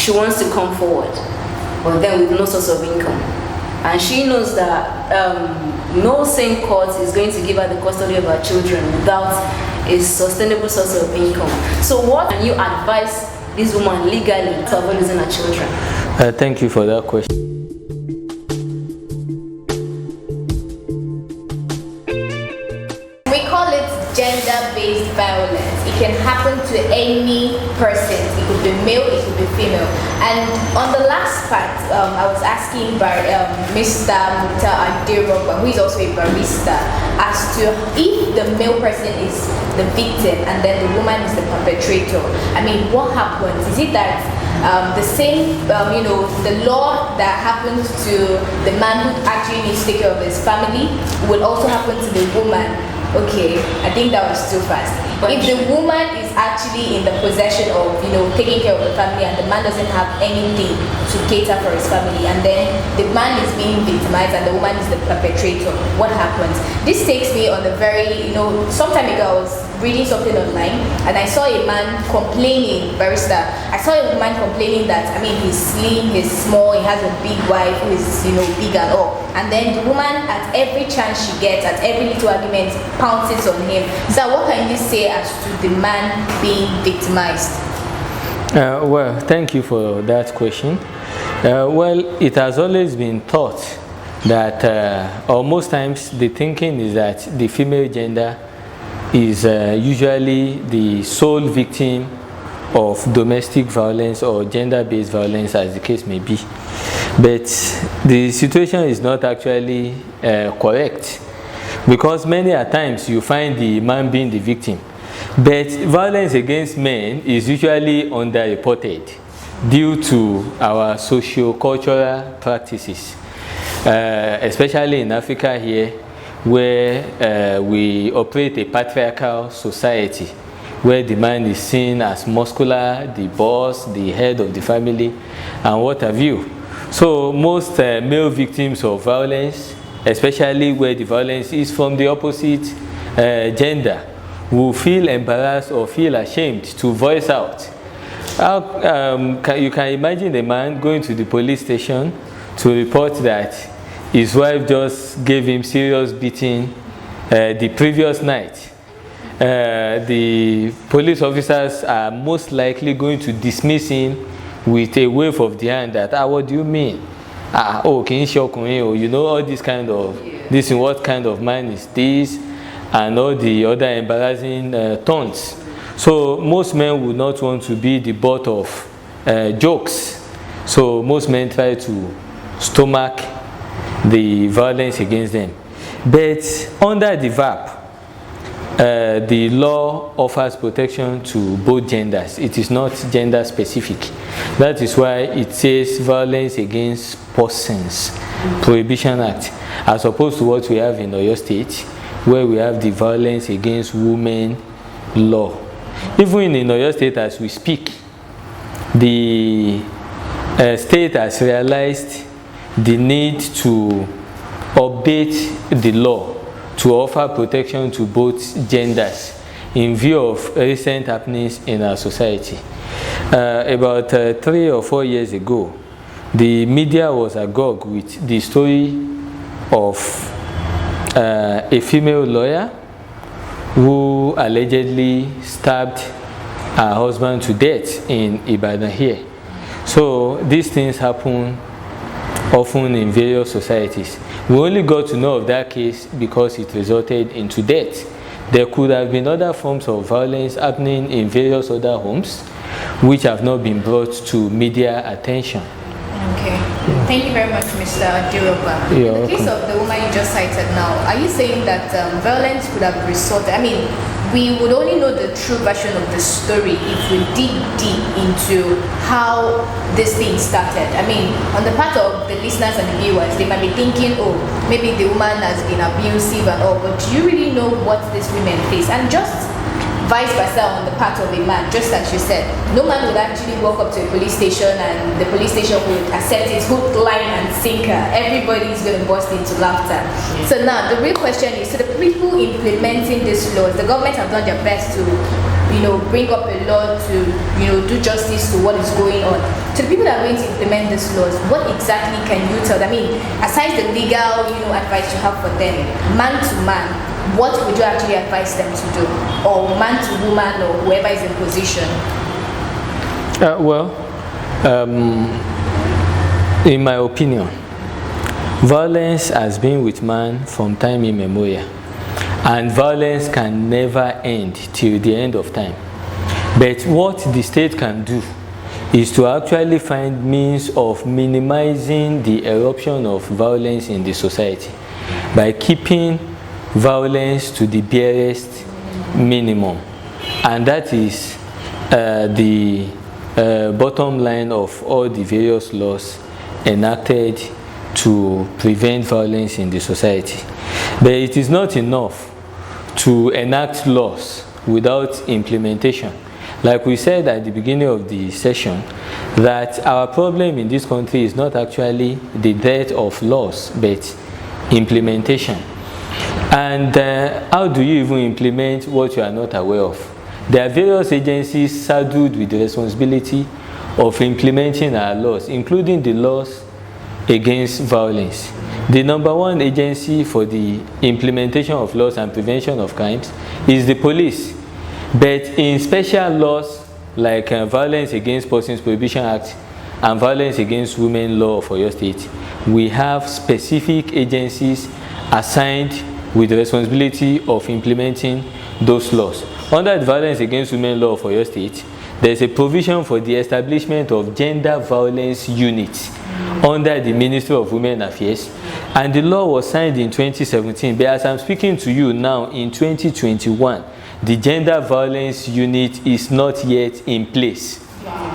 she wants to come forward, but then with no source of income. And she knows that no sane court is going to give her the custody of her children without a sustainable source of income. So what can you advise this woman legally to avoid losing her children? Thank you for that question. We call it gender-based violence. It can happen to any person. It could be male, it could be female. And on the last part, I was asking Mr. Muta Adirogba, who is also a barista, as to if the male person is the victim and then the woman is the perpetrator. I mean, what happens? Is it that the same, the law that happens to the man who actually needs to take care of his family will also happen to the woman? Okay, I think that was too fast. If the woman is actually in the possession of, taking care of the family and the man doesn't have anything to cater for his family, and then the man is being victimized and the woman is the perpetrator, what happens? This takes me on a very, some time ago I was reading something online and I saw a man complaining, barista, I saw a man complaining that, he's slim, he's small, he has a big wife who is, big and all. And then the woman, at every chance she gets, at every little argument, pounces on him. So what can you say as to the man being victimized? Well, thank you for that question. Well, it has always been thought that, or most times the thinking is that the female gender is usually the sole victim of domestic violence or gender-based violence, as the case may be. But the situation is not actually correct, because many a times you find the man being the victim. But violence against men is usually underreported due to our socio-cultural practices, especially in Africa here, where we operate a patriarchal society, where the man is seen as muscular, the boss, the head of the family, and what have you. So most male victims of violence, especially where the violence is from the opposite gender, will feel embarrassed or feel ashamed to voice out. You can imagine a man going to the police station to report that his wife just gave him serious beating the previous night. The police officers are most likely going to dismiss him with a wave of the hand that, what do you mean? Can you show me? All this kind of, what kind of man is this? And all the other embarrassing taunts. So most men would not want to be the butt of jokes. So most men try to stomach the violence against them. But under the VAP, the law offers protection to both genders. It is not gender specific. That is why it says Violence Against Persons Prohibition Act, as opposed to what we have in Oyo State, where we have the Violence Against Women law. Even in Oyo State, as we speak, the state has realized the need to update the law to offer protection to both genders in view of recent happenings in our society. About 3 or 4 years ago, the media was agog with the story of a female lawyer who allegedly stabbed her husband to death in Ibadan here. So these things happen often in various societies. We only got to know of that case because it resulted into death. There could have been other forms of violence happening in various other homes which have not been brought to media attention. Okay. Thank you very much, Mr. Diroba. In the case of the woman you just cited now, are you saying that violence could have resulted? We would only know the true version of the story if we dig deep into how this thing started. On the part of the listeners and the viewers, they might be thinking, maybe the woman has been abusive and all, but do you really know what these women face? And just vice versa on the part of a man, just as you said, no man would actually walk up to a police station and the police station would accept it hook, line and sinker. Everybody is going to burst into laughter. So now the real question is, to the people implementing these laws, the government have done their best to bring up a law to, do justice to what is going on. To the people that are going to implement these laws, what exactly can you tell them? I mean, aside the legal, advice you have for them, man to man, what would you actually advise them to do? Or man to woman, or whoever is in position? In my opinion, violence has been with man from time immemorial, and violence can never end till the end of time. But what the state can do is to actually find means of minimizing the eruption of violence in the society by keeping violence to the barest minimum. And that is the bottom line of all the various laws enacted to prevent violence in the society. But it is not enough to enact laws without implementation. Like we said at the beginning of the session, that our problem in this country is not actually the dearth of laws, but implementation. And how do you even implement what you are not aware of? There are various agencies saddled with the responsibility of implementing our laws, including the laws against violence. The number one agency for the implementation of laws and prevention of crimes is the police. But in special laws like Violence Against Persons Prohibition Act and Violence Against Women Law for your state, we have specific agencies assigned with the responsibility of implementing those laws. Under the Violence Against Women Law for your state, there is a provision for the establishment of gender violence units under the Ministry of Women Affairs, and the law was signed in 2017. But as I'm speaking to you now in 2021, the gender violence unit is not yet in place. Wow.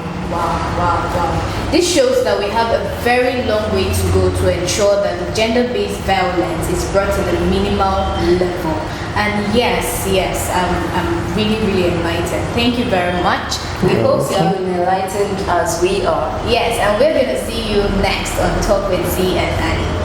This shows that we have a very long way to go to ensure that the gender-based violence is brought to the minimal level. And yes, I'm really enlightened. Thank you very much. We hope you're enlightened as we are. Yes, and we're going to see you next on Talk with Z and Annie.